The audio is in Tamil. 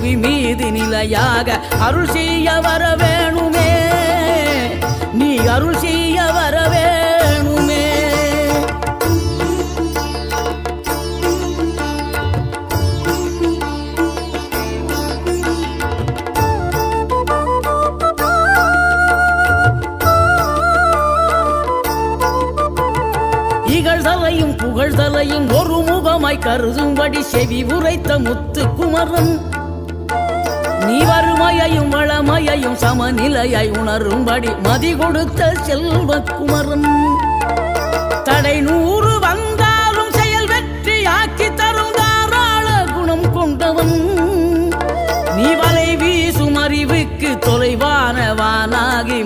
புவி மீது நிலையாக அருள் செய்ய வர வேணுமே, நீ அருள் செய்ய வர வேணுமே. இகழ்தலையும் புகழ்தலையும் ஒரு முகமாய் கருதும்படி செவி உரைத்த முத்து குமரன், நீ வறுமையையும் வளமையையும் சமநிலையாய் உணரும்படி மதி கொடுத்த செல்வ குமரன். தடை 100 வந்தாலும் செயல் வெற்றியாக்கி தரும் தாராள குணம் கொண்டவன், நீ வலை வீசும் அறிவுக்கு தொலைவானவானாகி